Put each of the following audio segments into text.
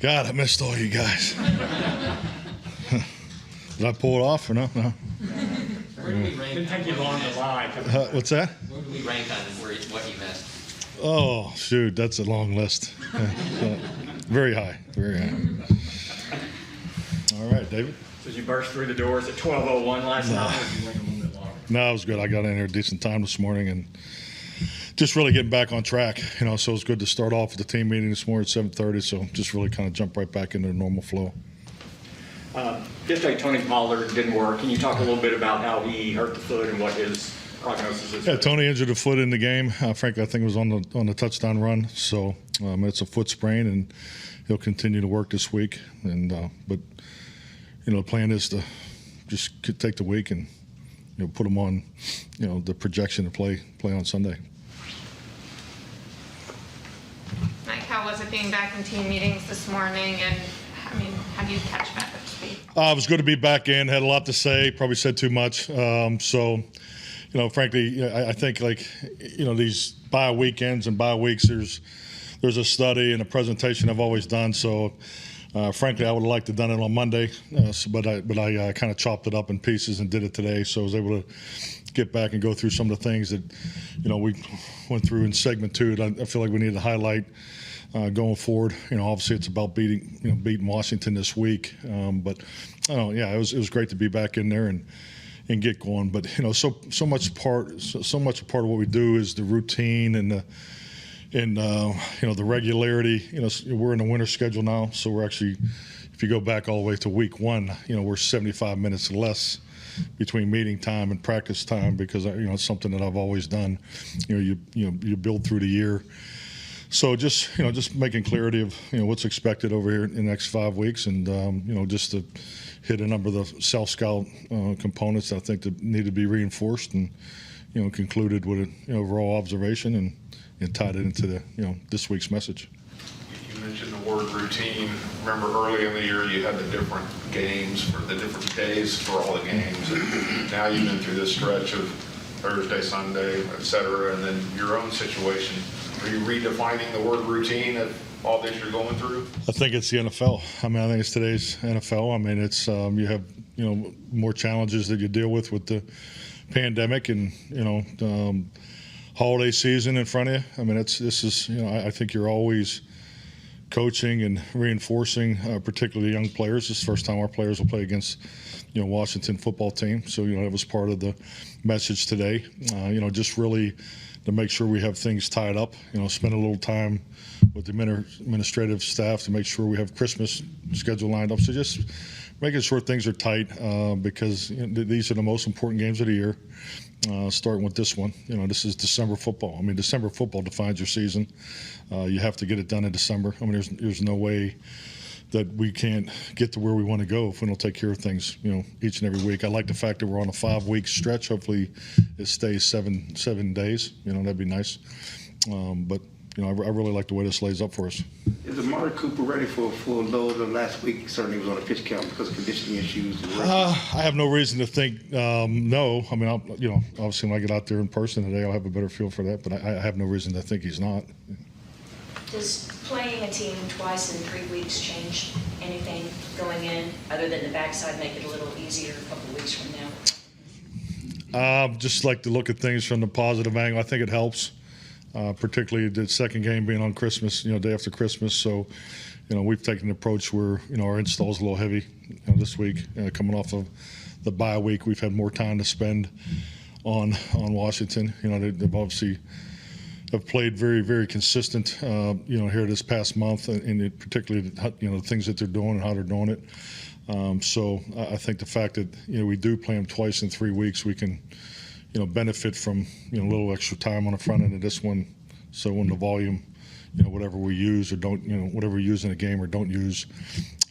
God, I missed all you guys. Did I pull it off or no? No. Where do we rank? Didn't take you long to lie. What's that? Where do we rank on what you missed? Oh, shoot, that's a long list. Very high, very high. All right, David. Did you burst through the doors at 12:01 last night, or did you wait a little bit longer? No, it was good. I got in there a decent time this morning and just really getting back on track. So it's good to start off with the team meeting this morning at 7:30. So just really kind of jump right back into the normal flow. Yesterday, Tony Pollard didn't work. Can you talk a little bit about how he hurt the foot and what his prognosis is? Yeah, Tony injured a foot in the game. Frankly, I think it was on the touchdown run. So it's a foot sprain, and he'll continue to work this week. But the plan is to just take the week and put him on the projection to play on Sunday. Mike, how was it being back in team meetings this morning? And how do you catch back up to speed? It was good to be back in. Had a lot to say. Probably said too much. Frankly, I think these bye weekends and bye weeks, there's a study and a presentation I've always done. So, frankly, I would have liked to have done it on Monday, but I kind of chopped it up in pieces and did it today. So I was able to get back and go through some of the things that we went through in segment 2 that I feel like we need to highlight going forward. Obviously it's about beating Washington this week, but it was great to be back in there and get going. But so much a part of what we do is the routine and the regularity. We're in a winter schedule now, so we're actually, if you go back all the way to week 1, we're 75 minutes less between meeting time and practice time because it's something that I've always done. You build through the year. So just making clarity of what's expected over here in the next 5 weeks, and just to hit a number of the self-scout components that I think that need to be reinforced, and concluded with an overall observation and tied it into the this week's message. You mentioned the word routine. Remember early in the year you had the different games for the different days for all the games, and now you've been through this stretch of Thursday, Sunday, et cetera, and then your own situation. Are you redefining the word routine of all this you're going through? I think it's the NFL. I think it's today's NFL. It's you have more challenges that you deal with the pandemic and holiday season in front of you. I think you're always coaching and reinforcing, particularly young players. This is the first time our players will play against Washington football team. So that was part of the message today. Just really to make sure we have things tied up. Spend a little time with the administrative staff to make sure we have Christmas schedule lined up. So just making sure things are tight because these are the most important games of the year. Starting with this one, this is December football. December football defines your season. You have to get it done in December. There's no way that we can't get to where we want to go if we don't take care of things, each and every week. I like the fact that we're on a 5-week stretch. Hopefully it stays seven days. That'd be nice. But I really like the way this lays up for us. Is Amari Cooper ready for a full load? Last week, certainly was on a pitch count because of conditioning issues. I have no reason to think no. Obviously when I get out there in person today, I'll have a better feel for that. But I have no reason to think he's not. Does playing a team twice in 3 weeks change anything going in, other than the backside make it a little easier a couple of weeks from now? Just like to look at things from the positive angle. I think it helps, particularly the second game being on Christmas, day after Christmas. So, we've taken an approach where, our install's a little heavy this week. Coming off of the bye week, we've had more time to spend on Washington. They've obviously have played very, very consistent, here this past month, and particularly, the things that they're doing and how they're doing it. So I think the fact that, we do play them twice in 3 weeks, we can, benefit from, a little extra time on the front end of this one. So when the volume, whatever we use or don't, whatever we use in a game or don't use,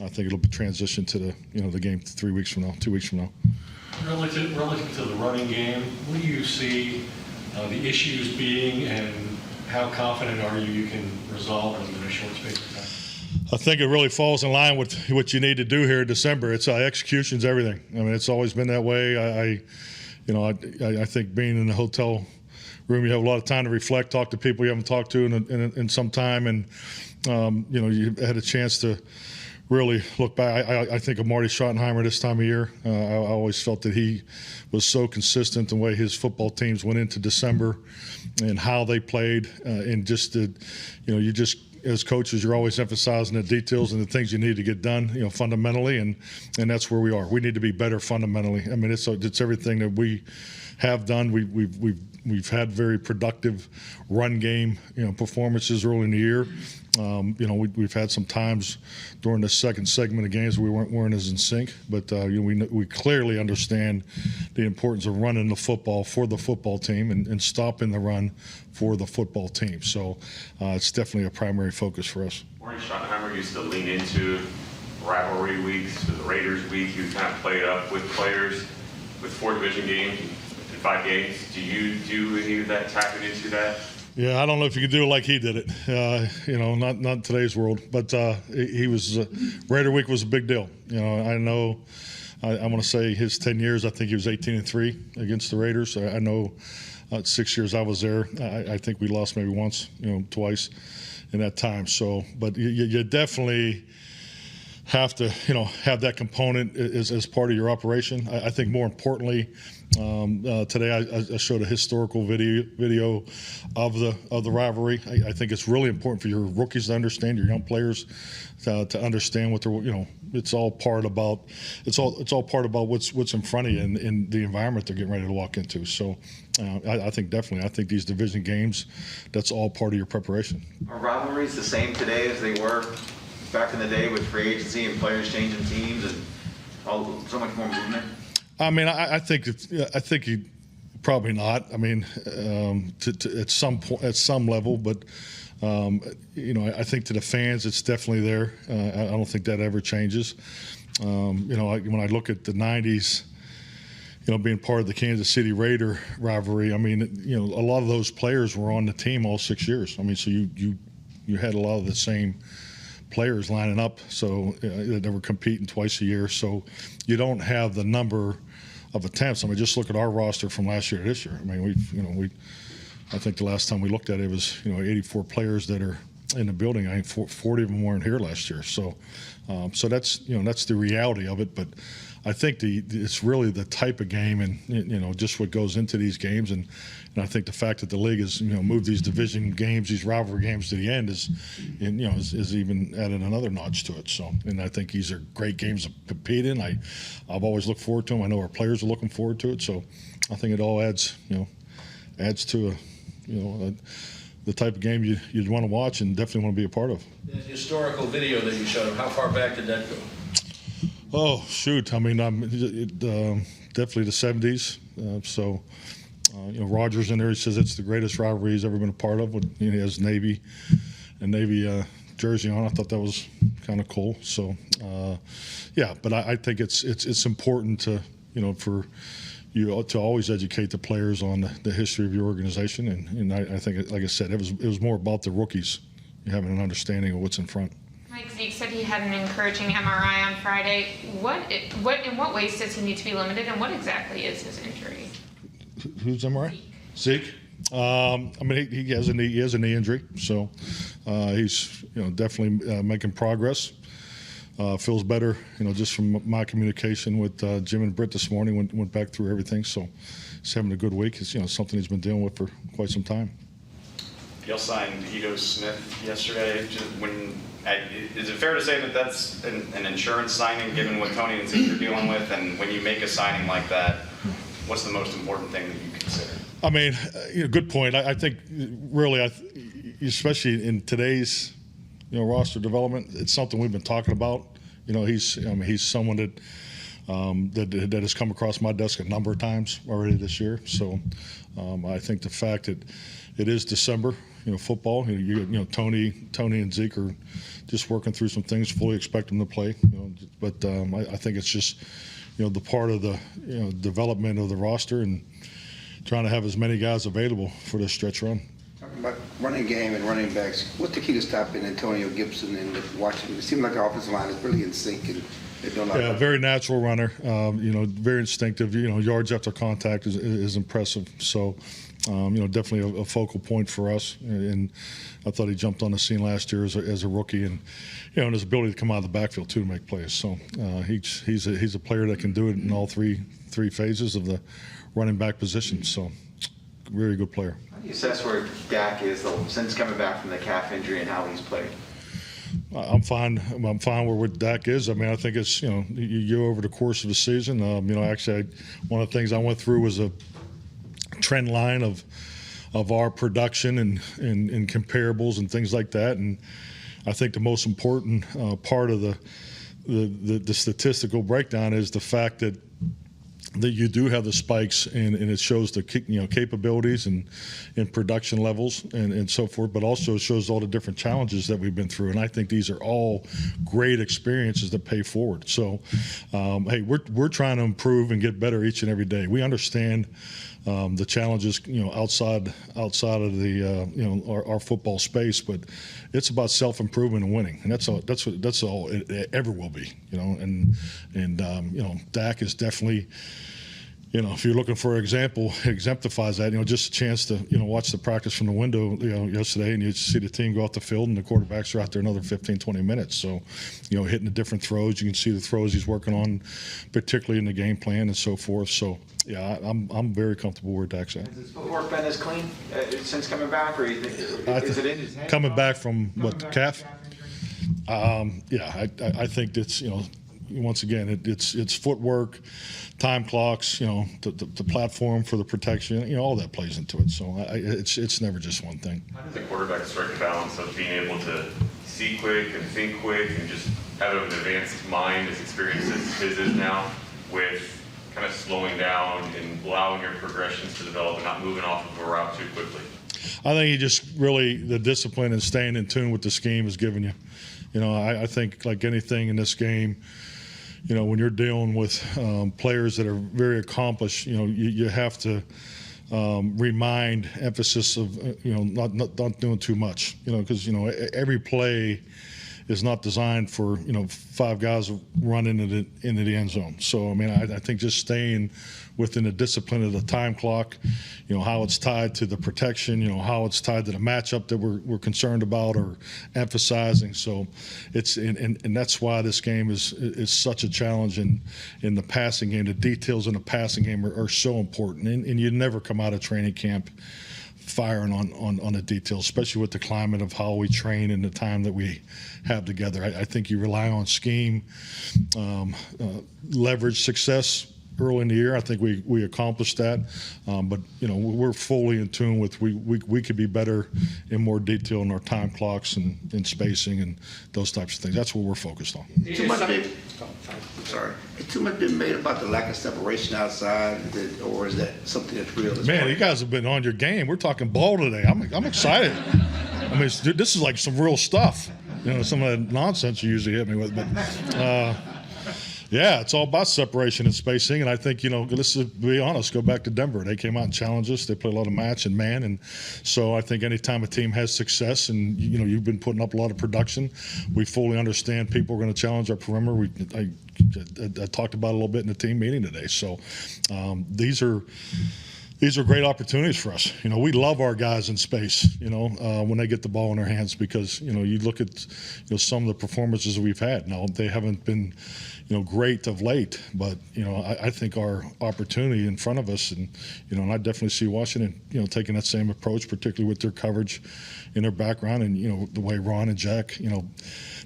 I think it'll be transition to the game 3 weeks from now, 2 weeks from now. Relative to the running game, what do you see the issues being, and how confident are you can resolve them in a short space of time? I think it really falls in line with what you need to do here in December. It's execution's everything. It's always been that way. I think being in the hotel room, you have a lot of time to reflect, talk to people you haven't talked to in some time, and you had a chance to really look back. I think of Marty Schottenheimer this time of year. I always felt that he was so consistent the way his football teams went into December and how they played, and just you just as coaches, you're always emphasizing the details and the things you need to get done, fundamentally, and that's where we are. We need to be better fundamentally. I mean, it's everything that we have done. We've had very productive run game, performances early in the year. We've had some times during the second segment of games we weren't as in sync, but we clearly understand the importance of running the football for the football team and stopping the run for the football team. So it's definitely a primary focus for us. Marty Schottenheimer used to lean into rivalry weeks, to the Raiders week. You kind of played up with players with 4 division games and 5 games. Do you do any of that, tapping into that? Yeah, I don't know if you could do it like he did it. Not today's world, but he was Raider Week was a big deal. I know. I want to say his 10 years. I think he was 18-3 against the Raiders. I know 6 years I was there. I think we lost maybe once, twice in that time. So, but you definitely have to, have that component as part of your operation. I think more importantly, today I showed a historical video of the rivalry. I think it's really important for your rookies to understand, your young players to understand what they're, it's all part about what's in front of you and the environment they're getting ready to walk into. So I think these division games, that's all part of your preparation. Are rivalries the same today as they were back in the day with free agency and players changing teams and so much more movement? I mean, I think he probably not. I mean, at some level, but I think to the fans, it's definitely there. I don't think that ever changes. When I look at the '90s, being part of the Kansas City Raider rivalry, I mean, a lot of those players were on the team all 6 years. I mean, so you had a lot of the same players lining up, so they were competing twice a year. So you don't have the number of attempts. I mean, just look at our roster from last year to this year. I mean, I think the last time we looked at it was 84 players that are in the building. I think 40 of them weren't here last year. So that's that's the reality of it. But I think it's really the type of game and just what goes into these games, and I think the fact that the league has moved these division games, these rivalry games to the end is even added another notch to it. So, and I think these are great games to compete in. I've always looked forward to them. I know our players are looking forward to it. So I think it all adds to the type of game you'd want to watch and definitely want to be a part of. The historical video that you showed, how far back did that go? Oh, shoot. I mean, definitely the 70s. Rogers in there, he says it's the greatest rivalry he's ever been a part of. He has Navy jersey on. I thought that was kind of cool. So, but I think it's important to, for you to always educate the players on the history of your organization. And I think, like I said, it was more about the rookies having an understanding of what's in front. Mike, Zeke said he had an encouraging MRI on Friday. In what ways does he need to be limited, and what exactly is his injury? Who's MRI? Zeke. I mean, he has a knee injury, so he's definitely making progress. Feels better, just from my communication with Jim and Britt this morning. Went back through everything, so he's having a good week. It's something he's been dealing with for quite some time. Y'all signed Ito Smith yesterday. Is it fair to say that that's an insurance signing, given what Tony and Zeke are dealing with? And when you make a signing like that, what's the most important thing that you consider? I mean, good point. I think really, especially in today's roster development, it's something we've been talking about. He's someone that has come across my desk a number of times already this year. So I think the fact that it is December, football, Tony and Zeke are just working through some things. Fully expect them to play, but I think it's just the part of the development of the roster and trying to have as many guys available for this stretch run. Talking about running game and running backs, what's the key to stopping Antonio Gibson and Washington? It seems like our offensive line is really in sync and they're doing a lot. Yeah, very natural runner. Very instinctive. Yards after contact is impressive. So definitely a focal point for us. And I thought he jumped on the scene last year as a rookie, and and his ability to come out of the backfield too to make plays. So he's a player that can do it in all three phases of the running back position. So very good player. How do you assess where Dak is since coming back from the calf injury and how he's played? I'm fine. I'm fine where Dak is. I mean, I think it's you go over the course of the season. Actually, one of the things I went through was a trend line of our production and comparables and things like that. And I think the most important part of the statistical breakdown is the fact that you do have the spikes, and it shows the capabilities and production levels and so forth, but also it shows all the different challenges that we've been through. And I think these are all great experiences that pay forward. So, hey, we're trying to improve and get better each and every day. We understand the challenges, outside of the our football space, but it's about self-improvement and winning, and that's all it ever will be. And Dak is definitely. If you're looking for an example, exemplifies that. Just a chance to watch the practice from the window yesterday, and you see the team go off the field, and the quarterbacks are out there another 15, 20 minutes. So, hitting the different throws, you can see the throws he's working on, particularly in the game plan and so forth. So, yeah, I'm very comfortable where Dak's at. Has his footwork been as clean since coming back, or is it in his head? Coming back from what, calf? I think it's once again it's footwork, time clocks, the platform for the protection, all that plays into it. So it's never just one thing. How does a quarterback strike a balance of being able to see quick and think quick and just have an advanced mind as experienced as his is now, with kind of slowing down and allowing your progressions to develop and not moving off of a route too quickly? I think you just really, the discipline and staying in tune with the scheme is giving you. I think like anything in this game, when you're dealing with players that are very accomplished, you have to remind emphasis of, not doing too much, because, every play is not designed for, 5 guys run into the end zone. So, I mean, I think just staying within the discipline of the time clock, how it's tied to the protection, how it's tied to the matchup that we're concerned about or emphasizing. So it's and that's why this game is such a challenge in the passing game. The details in the passing game are so important, and you never come out of training camp firing on the details, especially with the climate of how we train and the time that we have together. I think you rely on scheme, leverage success early in the year. I think we accomplished that, but we're fully in tune with we could be better in more detail in our time clocks and spacing and those types of things. That's what we're focused on. Too much been made about the lack of separation outside, or is that something that's real? Man, you guys have been on your game. We're talking ball today. I'm excited. I mean, this is like some real stuff. Some of the nonsense you usually hit me with, but. Yeah, it's all about separation and spacing, and I think, let's be honest, go back to Denver. They came out and challenged us. They played a lot of match and man, and so I think anytime a team has success and, you've been putting up a lot of production, we fully understand people are going to challenge our perimeter. I talked about it a little bit in the team meeting today. So these are great opportunities for us. We love our guys in space, when they get the ball in their hands, because, you look at, some of the performances we've had. Now, they haven't been, great of late, but, I think our opportunity in front of us, and I definitely see Washington, taking that same approach, particularly with their coverage in their background and, the way Ron and Jack,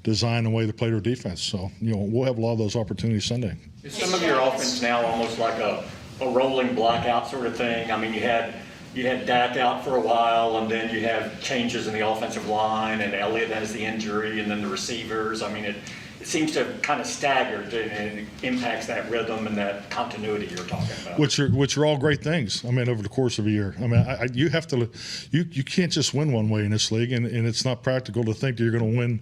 design the way to play their defense. So, we'll have a lot of those opportunities Sunday. Is some of your offense now almost like a rolling blackout sort of thing? I mean, you had Dak out for a while, and then you have changes in the offensive line, and Elliott has the injury, and then the receivers. I mean, it seems to have kind of staggered, and it impacts that rhythm and that continuity you're talking about. Which are all great things. I mean, over the course of a year. I mean, you have to. You can't just win one way in this league, and it's not practical to think that you're going to win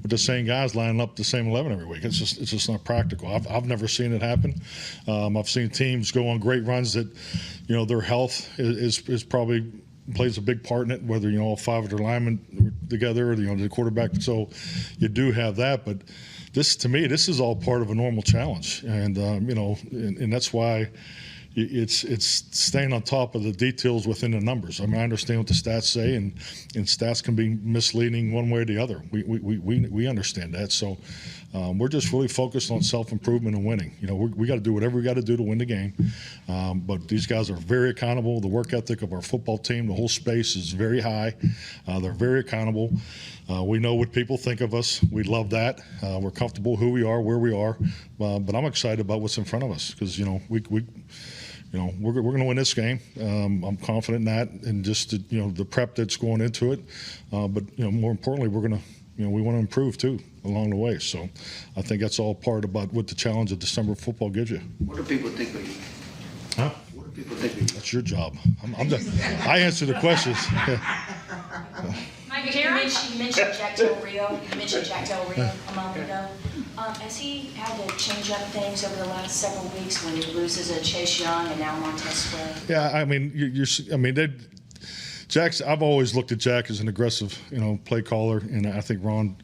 with the same guys lining up the same 11 every week. It's just not practical. I've never seen it happen. I've seen teams go on great runs that, their health is probably plays a big part in it, whether all 5 of their linemen together or the quarterback. So you do have that, but this, to me, this is all part of a normal challenge, and and that's why it's staying on top of the details within the numbers. I mean, I understand what the stats say, and stats can be misleading one way or the other. We understand that. So we're just really focused on self-improvement and winning. You know, we got to do whatever we got to do to win the game. But these guys are very accountable. The work ethic of our football team, the whole space is very high. They're very accountable. We know what people think of us. We love that. We're comfortable who we are, where we are. But I'm excited about what's in front of us because, you know, we're going to win this game. I'm confident in that, and just the prep that's going into it. But more importantly, we're going to we want to improve too along the way. So I think that's all part about what the challenge of December football gives you. What do people think of you? Huh? What do people think of you? That's your job. I answer the questions. Mike, you mentioned Jack Del Rio. You mentioned Jack Del Rio a moment ago. Has he had to change up things over the last several weeks when he loses a Chase Young and now Montez Sweat? Yeah, I mean, Jack's. I've always looked at Jack as an aggressive, play caller, and I think Ron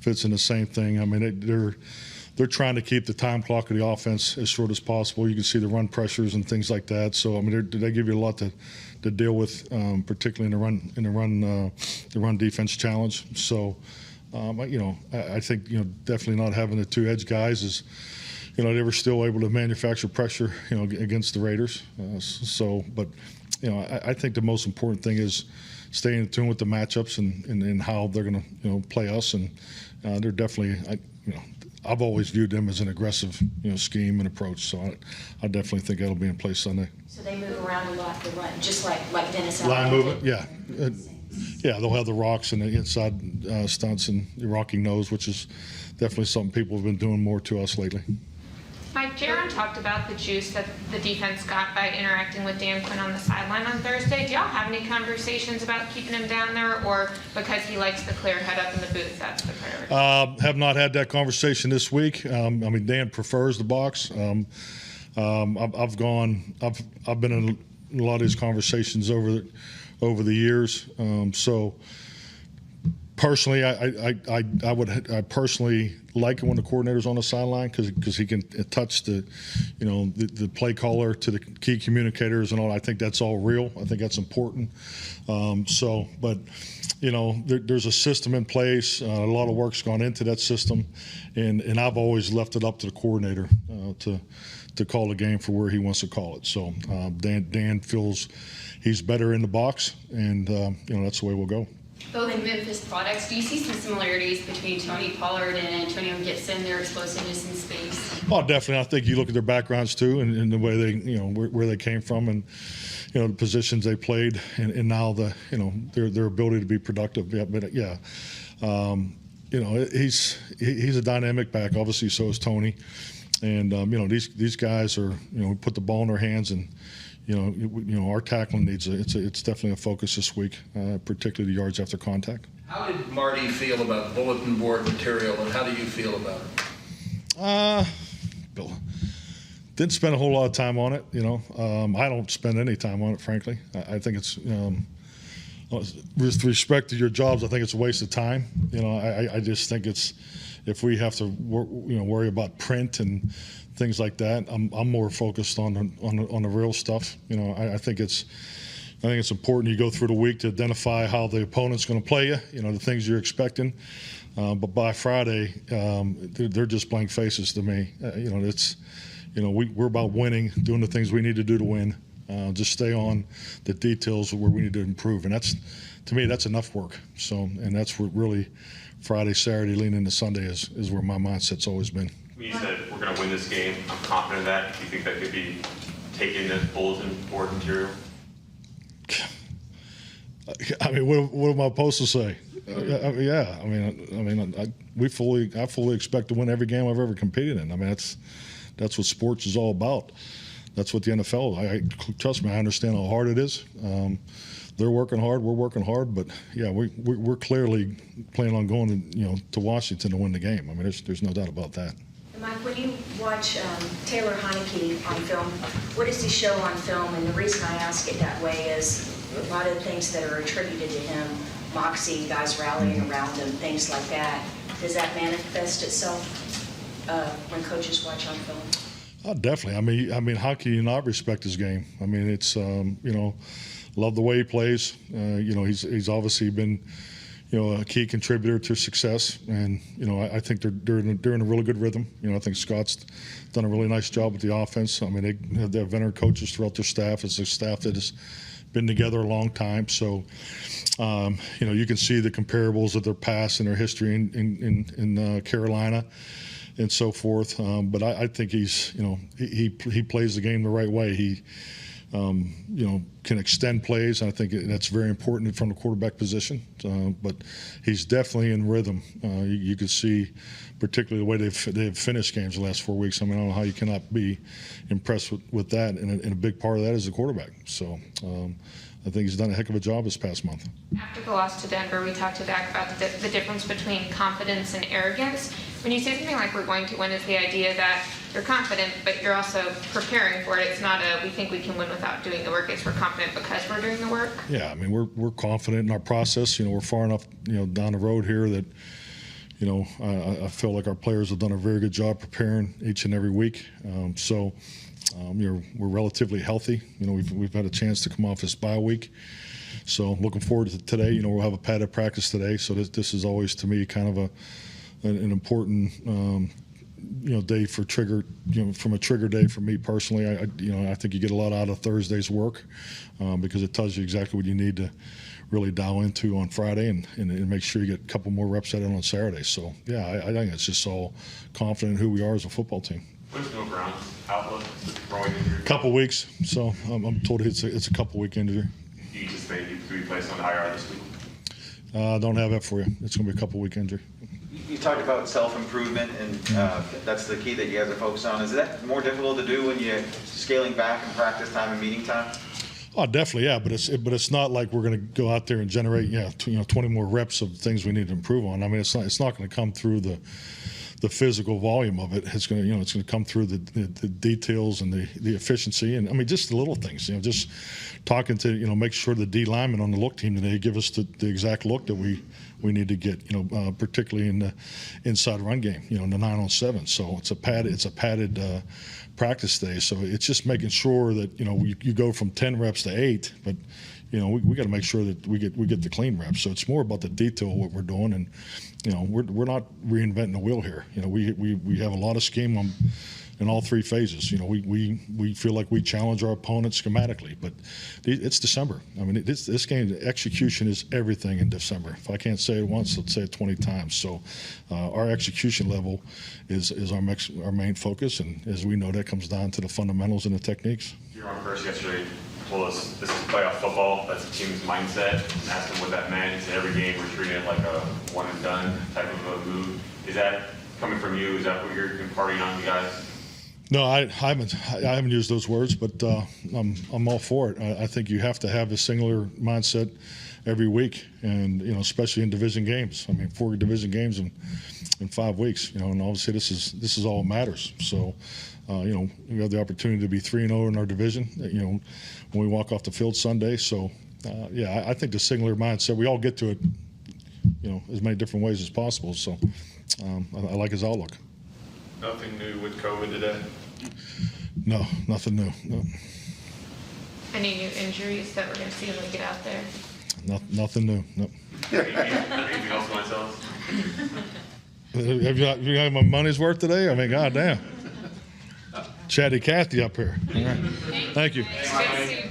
fits in the same thing. I mean, they're trying to keep the time clock of the offense as short as possible. You can see the run pressures and things like that. So I mean, they give you a lot to deal with, particularly in the run defense challenge. So, I think definitely not having the two edge guys is, they were still able to manufacture pressure, against the Raiders. But I think the most important thing is staying in tune with the matchups and how they're going to play us, and they're definitely I've always viewed them as an aggressive scheme and approach. So I definitely think that'll be in place Sunday. So they move around a lot, they run, just like Dennis Line Allen movement, did. yeah. Yeah, they'll have the rocks and the inside stunts and the rocking nose, which is definitely something people have been doing more to us lately. Mike, Jaron talked about the juice that the defense got by interacting with Dan Quinn on the sideline on Thursday. Do y'all have any conversations about keeping him down there, or because he likes the clear head up in the booth, that's the priority? Have not had that conversation this week. I mean, Dan prefers the box. I've been in a lot of these conversations over the years. So personally, I personally like it when the coordinator's on the sideline because he can touch the play caller to the key communicators and all. I think that's all real. I think that's important. But there's a system in place. A lot of work's gone into that system, and I've always left it up to the coordinator to call the game for where he wants to call it. So Dan feels he's better in the box, and that's the way we'll go. Both in Memphis products, do you see some similarities between Tony Pollard and Antonio Gibson, their explosiveness in space? Oh, definitely. I think you look at their backgrounds too, and the way they, where they came from, and the positions they played, and now their ability to be productive. Yeah, but yeah, he's a dynamic back. Obviously, so is Tony, and these guys are we put the ball in their hands, and our tackling needs it's definitely a focus this week, particularly the yards after contact. How did Marty feel about bulletin board material, and how do you feel about it? Bill didn't spend a whole lot of time on it. I don't spend any time on it, frankly. I think it's with respect to your jobs, I think it's a waste of time. I just think it's if we have to worry about print and things like that. I'm more focused on the real stuff. I think it's important you go through the week to identify how the opponent's going to play you. The things you're expecting. But by Friday, they're just blank faces to me. We're about winning, doing the things we need to do to win. Just stay on the details of where we need to improve, and to me that's enough work. So, and that's what really Friday, Saturday, leaning into Sunday is where my mindset's always been. You said we're going to win this game. I'm confident of that. Do you think that could be taken as bulletin board material? I mean, what am I supposed to say? Yeah, I fully expect to win every game I've ever competed in. I mean, that's what sports is all about. That's what the NFL. Trust me, I understand how hard it is. They're working hard. We're working hard. But yeah, we're clearly planning on going to Washington to win the game. I mean, there's no doubt about that. Mike, when you watch Taylor Heineke on film, what does he show on film? And the reason I ask it that way is a lot of things that are attributed to him, moxie, guys rallying around him, things like that. Does that manifest itself when coaches watch on film? Definitely. I mean, how can you not respect his game? I mean, it's love the way he plays. He's obviously been a key contributor to success, and I think they're in a really good rhythm. I think Scott's done a really nice job with the offense. I mean, they have veteran coaches throughout their staff. It's a staff that has been together a long time, so you can see the comparables of their past and their history in Carolina and so forth. But I think he plays the game the right way. He can extend plays, and I think that's very important from the quarterback position. But he's definitely in rhythm. You could see, particularly the way they've finished games the last 4 weeks. I mean, I don't know how you cannot be impressed with that, and a big part of that is the quarterback. So I think he's done a heck of a job this past month. After the loss to Denver, we talked to Dak about the difference between confidence and arrogance. When you say something like "we're going to win," is the idea that you're confident, but you're also preparing for it. It's not we think we can win without doing the work. It's we're confident because we're doing the work. Yeah, I mean, we're confident in our process. We're far enough down the road here that I feel like our players have done a very good job preparing each and every week. We're relatively healthy. We've had a chance to come off this bye week. So looking forward to today. We'll have a padded practice today. So this is always, to me, kind of an important day for trigger. From a trigger day for me personally. I think you get a lot out of Thursday's work because it tells you exactly what you need to really dial into on Friday and make sure you get a couple more reps at it on Saturday. So yeah, I think it's just all confident in who we are as a football team. What is Neil Brown's outlook with the growing injury? Couple weeks. So I'm told it's a couple week injury. Do you anticipate he could be placed on the IR this week? Don't have that for you. It's going to be a couple week injury. You talked about self-improvement, and that's the key that you guys are focused on. Is that more difficult to do when you're scaling back in practice time and meeting time? Oh, definitely, yeah. But it's not like we're going to go out there and generate 20 more reps of things we need to improve on. I mean, it's not going to come through the physical volume of it. It's going to come through the details and the efficiency, and I mean just the little things. Just talking to make sure the D linemen on the look team today give us the exact look that we need to get. Particularly in the inside run game. In the 9-on-7. So it's a padded practice day. So it's just making sure that you go from 10 reps to 8, but we got to make sure that we get the clean reps. So it's more about the detail of what we're doing, and we're not reinventing the wheel here. We have a lot of scheme in all three phases. We feel like we challenge our opponents schematically, but it's December. I mean, this game execution is everything in December. If I can't say it once, let's say it 20 times. So our execution level is our main focus, and as we know, that comes down to the fundamentals and the techniques. You're on first yesterday. Told us this is playoff football. That's the team's mindset. And asked him what that meant. He said every game we're treating it like a one and done type of a move. Is that coming from you? Is that what you're imparting on you guys? No, I haven't used those words, but I'm all for it. I think you have to have a singular mindset every week, and especially in division games. I mean, 4 division games in 5 weeks. And obviously this is all that matters. So. We have the opportunity to be 3-0 in our division, when we walk off the field Sunday. So, I think the singular mindset, we all get to it, as many different ways as possible. So, I like his outlook. Nothing new with COVID today? No, nothing new. No. Any new injuries that we're going to see when we get out there? Nothing new. No. Anything else myself? Have you had my money's worth today? I mean, goddamn. Chatty Cathy up here. All right. Thank you. Good to see you.